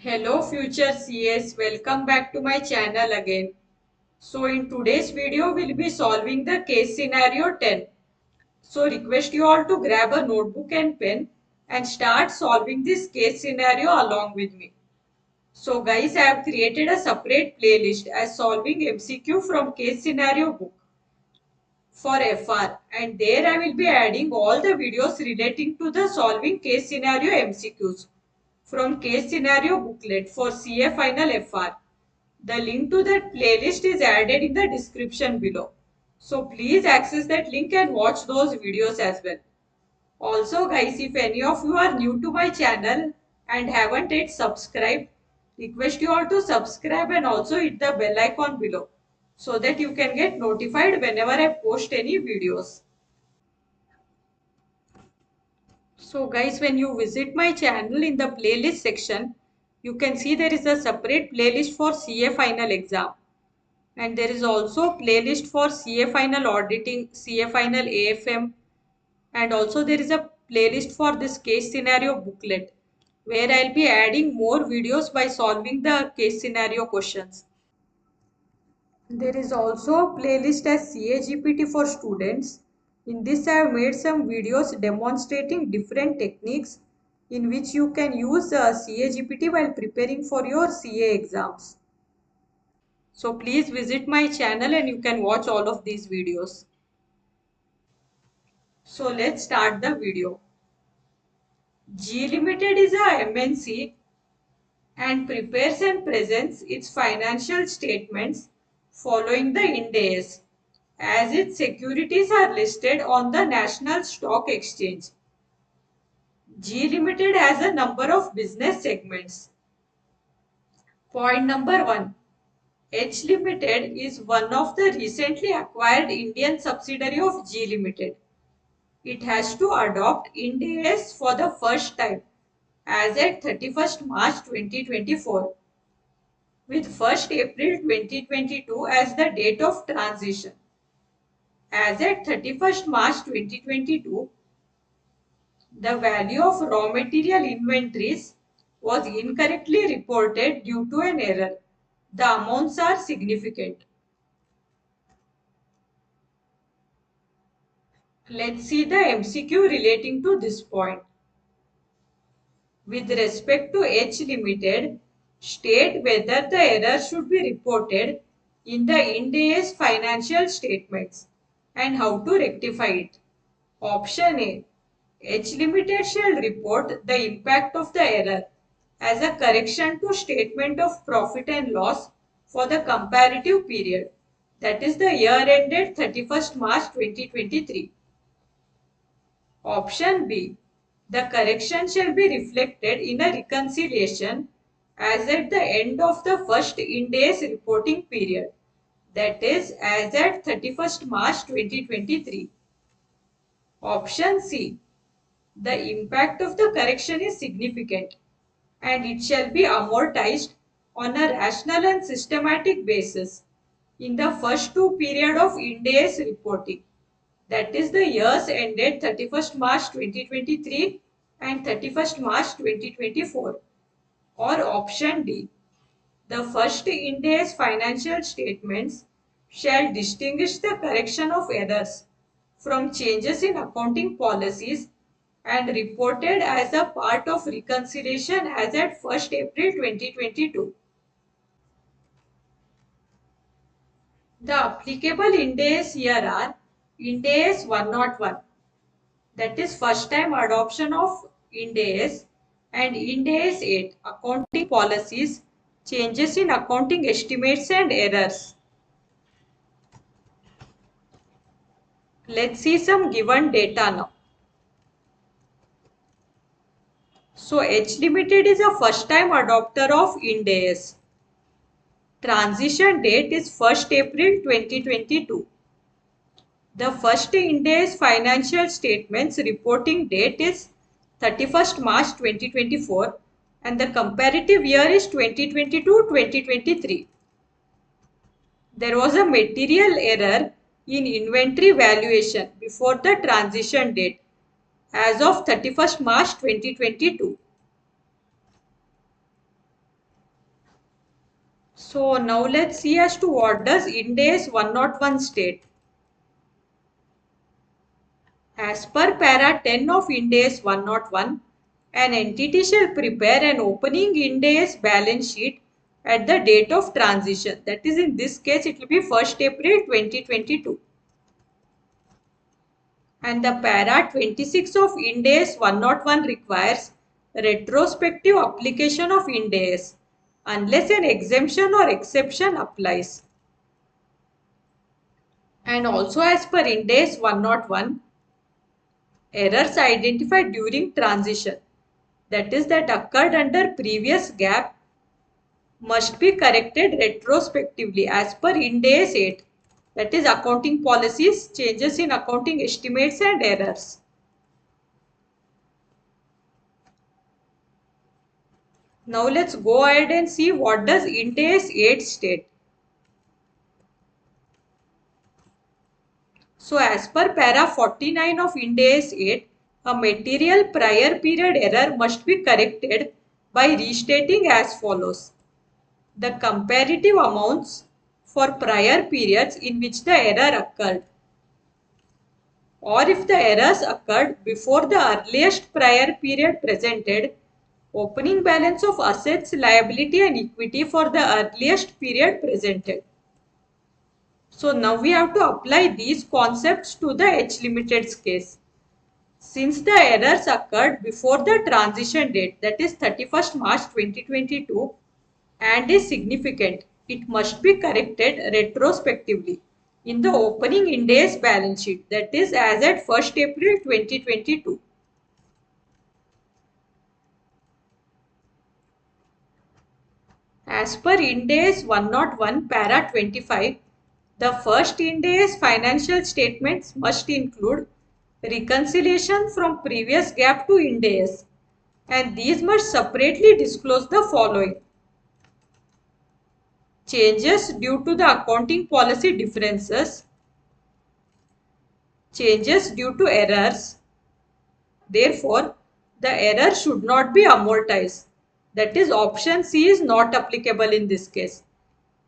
Hello future CS, welcome back to my channel again. So in today's video we'll be solving the case scenario 10. So request you all to grab a notebook and pen and start solving this case scenario along with me. So guys, I have created a separate playlist as solving MCQ from case scenario book for FR, and there I will be adding all the videos relating to the solving case scenario MCQs from case scenario booklet for CA Final FR. The link to that playlist is added in the description below. So please access that link and watch those videos as well. Also guys, if any of you are new to my channel and haven't yet subscribed, request you all to subscribe and also hit the bell icon below so that you can get notified whenever I post any videos. So guys, when you visit my channel in the playlist section, you can see there is a separate playlist for CA final exam. And there is also playlist for CA final auditing, CA final AFM, and also there is a playlist for this case scenario booklet where I'll be adding more videos by solving the case scenario questions. There is also a playlist as CAGPT for students. In this I have made some videos demonstrating different techniques in which you can use CAGPT while preparing for your CA exams. So please visit my channel and you can watch all of these videos. So let's start the video. G Limited is a MNC and prepares and presents its financial statements following the Ind AS, as its securities are listed on the National Stock Exchange. G Limited has a number of business segments. Point number 1. H Limited is one of the recently acquired Indian subsidiary of G Limited. It has to adopt Ind AS for the first time as at 31st March 2024 with 1st April 2022 as the date of transition. As at 31st March 2022, the value of raw material inventories was incorrectly reported due to an error. The amounts are significant. Let's see the MCQ relating to this point. With respect to H Limited, state whether the error should be reported in the Ind AS financial statements and how to rectify it. Option A. H Limited shall report the impact of the error as a correction to statement of profit and loss for the comparative period, that is the year ended 31st March 2023. Option B. The correction shall be reflected in a reconciliation as at the end of the first Ind AS reporting period, that is as at 31st March 2023. Option C. The impact of the correction is significant and it shall be amortized on a rational and systematic basis in the first two period of Ind AS reporting, that is the years ended 31st March 2023 and 31st March 2024. Or option D. The first Ind AS financial statements shall distinguish the correction of errors from changes in accounting policies and reported as a part of reconciliation as at 1st April 2022. The applicable Ind AS here are Ind AS 101, that is first time adoption of Ind AS, and Ind AS 8, accounting policies, changes in accounting estimates and errors. Let's see some given data now. So H Limited is a first time adopter of Ind AS. Transition date is 1st April 2022. The first Ind AS financial statements reporting date is 31st March 2024 and the comparative year is 2022-2023. There was a material error in inventory valuation before the transition date as of 31st March 2022. So now let's see as to what does Ind AS 101 state. As per para 10 of Ind AS 101, an entity shall prepare an opening Ind AS balance sheet at the date of transition. That is, in this case, it will be 1st April 2022. And the para 26 of Ind AS 101 requires retrospective application of Ind AS unless an exemption or exception applies. And also as per Ind AS 101, errors identified during transition, that is that occurred under previous gap, must be corrected retrospectively as per Ind AS 8, that is accounting policies, changes in accounting estimates and errors. Now let's go ahead and see what does Ind AS 8 state. So as per para 49 of Ind AS 8, a material prior period error must be corrected by restating as follows. The comparative amounts for prior periods in which the error occurred, or if the errors occurred before the earliest prior period presented, opening balance of assets, liability and equity for the earliest period presented. So now we have to apply these concepts to the H Limited's case. Since the errors occurred before the transition date, that is 31st March 2022, and is significant, it must be corrected retrospectively in the opening Ind AS balance sheet, that is as at 1st April 2022. As per Ind AS 101 para 25, the first Ind AS financial statements must include reconciliation from previous gap to Ind AS, and these must separately disclose the following: changes due to the accounting policy differences, changes due to errors. Therefore, the error should not be amortized. That is, option C is not applicable in this case,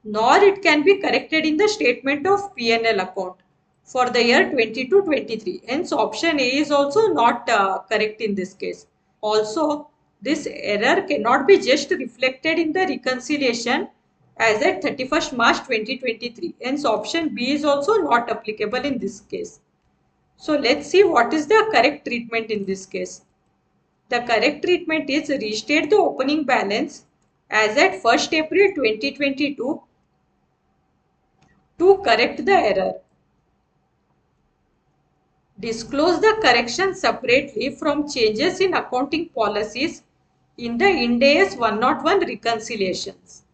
nor it can be corrected in the statement of P&L account for the year 22-23. Hence, option A is also not correct in this case. Also, this error cannot be just reflected in the reconciliation as at 31st March 2023. Hence, option B is also not applicable in this case. So, let's see what is the correct treatment in this case. The correct treatment is restate the opening balance as at 1st April 2022 to correct the error. Disclose the correction separately from changes in accounting policies in the Ind AS 101 reconciliations.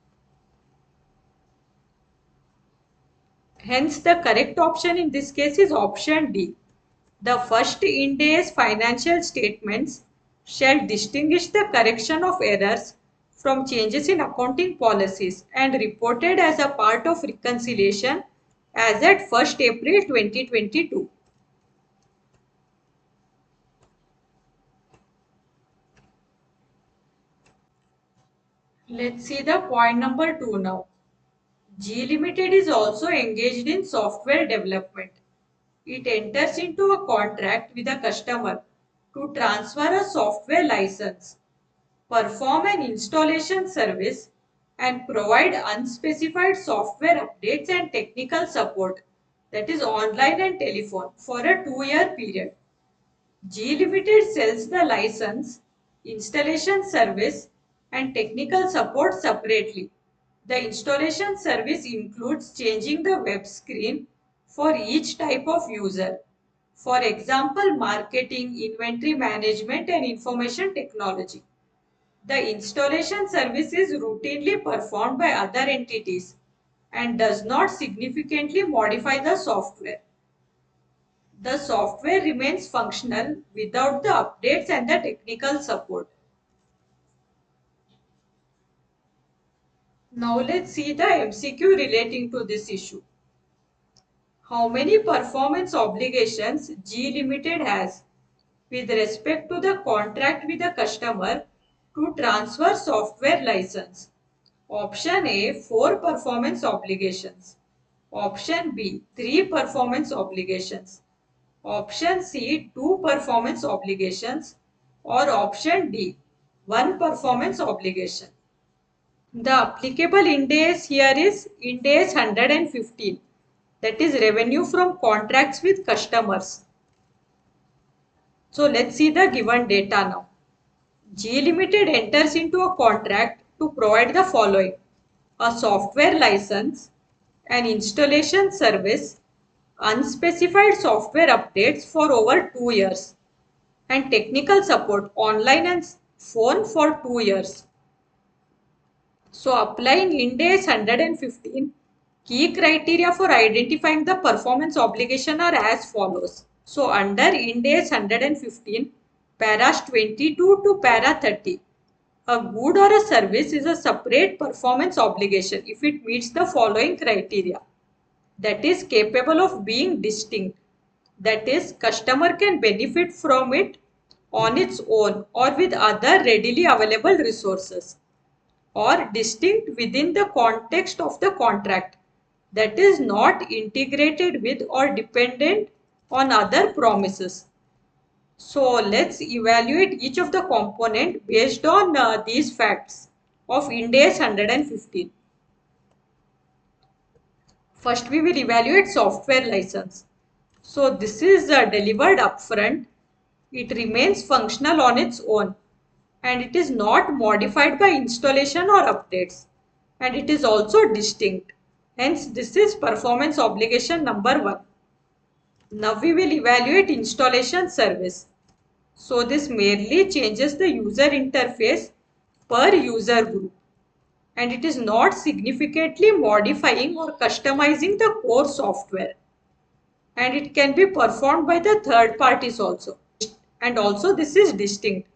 Hence, the correct option in this case is option D. The first Ind AS financial statements shall distinguish the correction of errors from changes in accounting policies and reported as a part of reconciliation as at 1st April 2022. Let's see the point number 2 now. G Limited is also engaged in software development. It enters into a contract with a customer to transfer a software license, perform an installation service, and provide unspecified software updates and technical support, that is online and telephone, for a 2-year period. G Limited sells the license, installation service, and technical support separately. The installation service includes changing the web screen for each type of user. For example, marketing, inventory management, and information technology. The installation service is routinely performed by other entities and does not significantly modify the software. The software remains functional without the updates and the technical support. Now let's see the MCQ relating to this issue. How many performance obligations G Limited has with respect to the contract with the customer to transfer software license? Option A, 4 performance obligations. Option B, 3 performance obligations. Option C, 2 performance obligations. Or option D, 1 performance obligation. The applicable Ind AS here is Ind AS 115, that is revenue from contracts with customers. So let's see the given data now. G Limited enters into a contract to provide the following: a software license, an installation service, unspecified software updates for over 2 years, and technical support online and phone for 2 years. So applying Ind AS 115, key criteria for identifying the performance obligation are as follows. So under Ind AS 115, paras 22 to para 30, a good or a service is a separate performance obligation if it meets the following criteria. That is capable of being distinct. That is, customer can benefit from it on its own or with other readily available resources, or distinct within the context of the contract, that is not integrated with or dependent on other promises. So let's evaluate each of the component based on these facts of Ind AS 115. First we will evaluate software license. So this is delivered upfront. It remains functional on its own and it is not modified by installation or updates, and it is also distinct. Hence this is performance obligation number 1. Now we will evaluate installation service. So this merely changes the user interface per user group and it is not significantly modifying or customizing the core software, and it can be performed by the third parties also, and also this is distinct.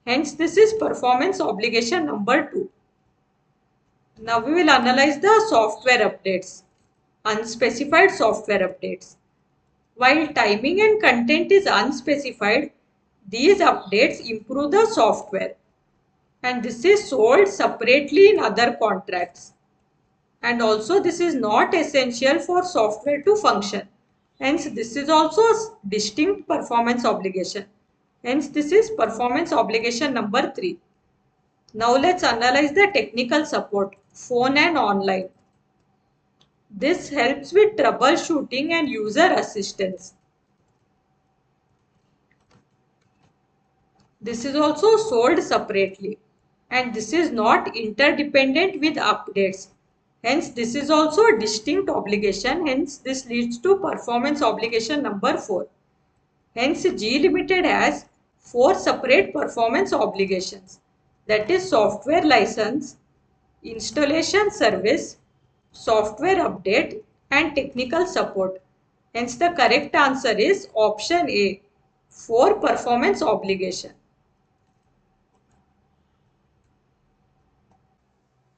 Hence this is performance obligation number 2. Now we will analyze the software updates, unspecified software updates. While timing and content is unspecified, these updates improve the software and this is sold separately in other contracts. And also this is not essential for software to function. Hence this is also a distinct performance obligation. Hence this is performance obligation number 3. Now let's analyze the technical support, phone and online. This helps with troubleshooting and user assistance. This is also sold separately and this is not interdependent with updates. Hence this is also a distinct obligation. Hence this leads to performance obligation number 4. Hence G Limited has 4 separate performance obligations. That is software license, installation service, software update and technical support. Hence the correct answer is option A, 4 performance obligation.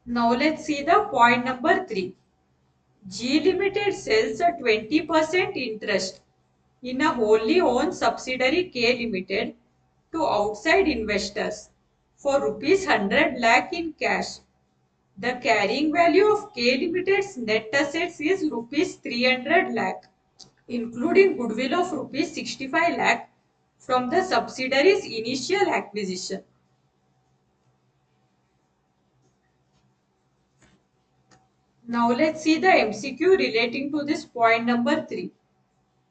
Now let's see the point number 3. G Limited sells a 20% interest in a wholly owned subsidiary K Limited to outside investors for rupees 100 lakh in cash. The carrying value of K Limited's net assets is rupees 300 lakh, including goodwill of rupees 65 lakh from the subsidiary's initial acquisition. Now let's see the MCQ relating to this point number 3.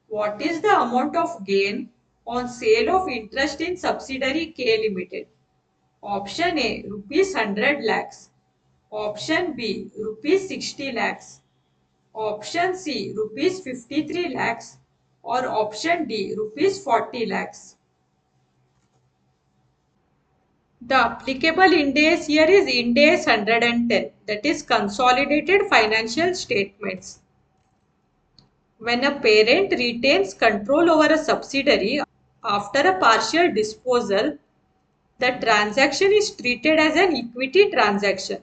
What is the amount of gain on sale of interest in subsidiary K Limited? Option A, rupees 100 lakhs. Option B, rupees 60 lakhs. Option C, rupees 53 lakhs. Or option D, rupees 40 lakhs. The applicable Ind AS here is Ind AS 110, that is consolidated financial statements. When a parent retains control over a subsidiary after a partial disposal, the transaction is treated as an equity transaction.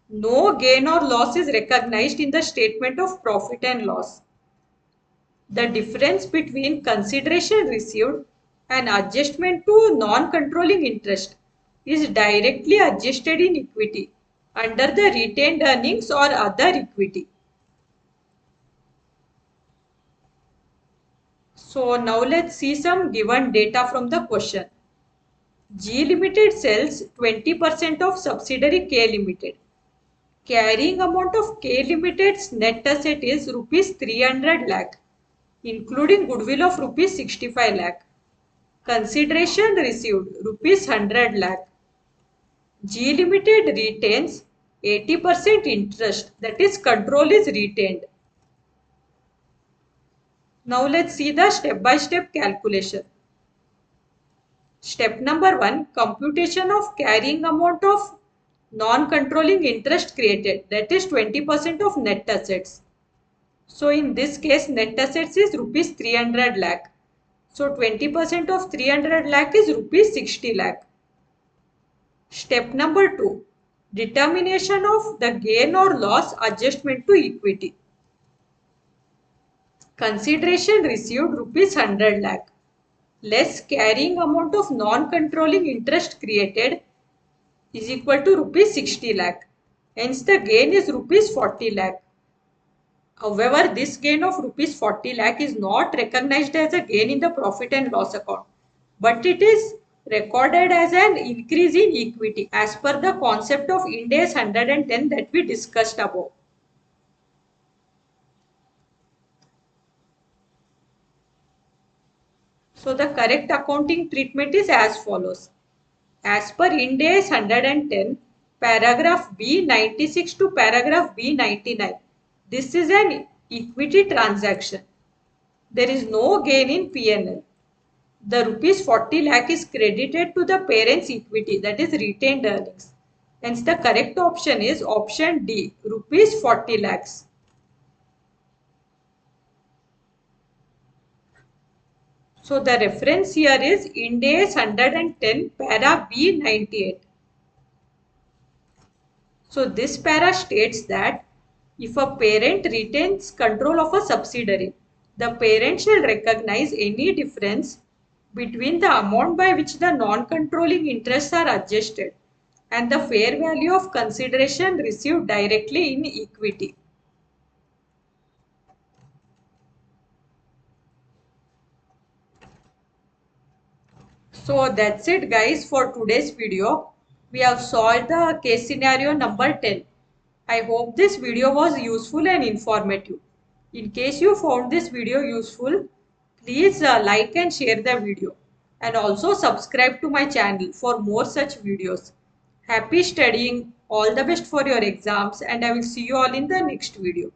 No gain or loss is recognized in the statement of profit and loss. The difference between consideration received and adjustment to non-controlling interest is directly adjusted in equity under the retained earnings or other equity. So now let's see some given data from the question. G Limited sells 20% of subsidiary K Limited. Carrying amount of K Limited's net asset is rupees 300 lakh, including goodwill of rupees 65 lakh. Consideration received rupees 100 lakh. G Limited retains 80% interest, that is control is retained. Now let's see the step-by-step calculation. Step number 1, computation of carrying amount of non-controlling interest created, that is 20% of net assets. So in this case, net assets is rupees 300 lakh. So 20% of 300 lakh is rupees 60 lakh. Step number 2, determination of the gain or loss adjustment to equity. Consideration received rupees 100 lakh less carrying amount of non-controlling interest created is equal to rupees 60 lakh. Hence the gain is rupees 40 lakh. However, this gain of rupees 40 lakh is not recognized as a gain in the profit and loss account, but it is recorded as an increase in equity as per the concept of Ind AS 110 that we discussed above. So the correct accounting treatment is as follows. As per Ind AS 110, paragraph B96 to paragraph B99, this is an equity transaction. There is no gain in P&L. The rupees 40 lakh is credited to the parent's equity, that is retained earnings. Hence the correct option is option D, rupees 40 lakhs. So the reference here is Ind AS 110 para B98. So this para states that if a parent retains control of a subsidiary, the parent shall recognize any difference between the amount by which the non-controlling interests are adjusted and the fair value of consideration received directly in equity. So that's it guys for today's video. We have solved the case scenario number 10. I hope this video was useful and informative. In case you found this video useful, please like and share the video and also subscribe to my channel for more such videos. Happy studying, all the best for your exams, and I will see you all in the next video.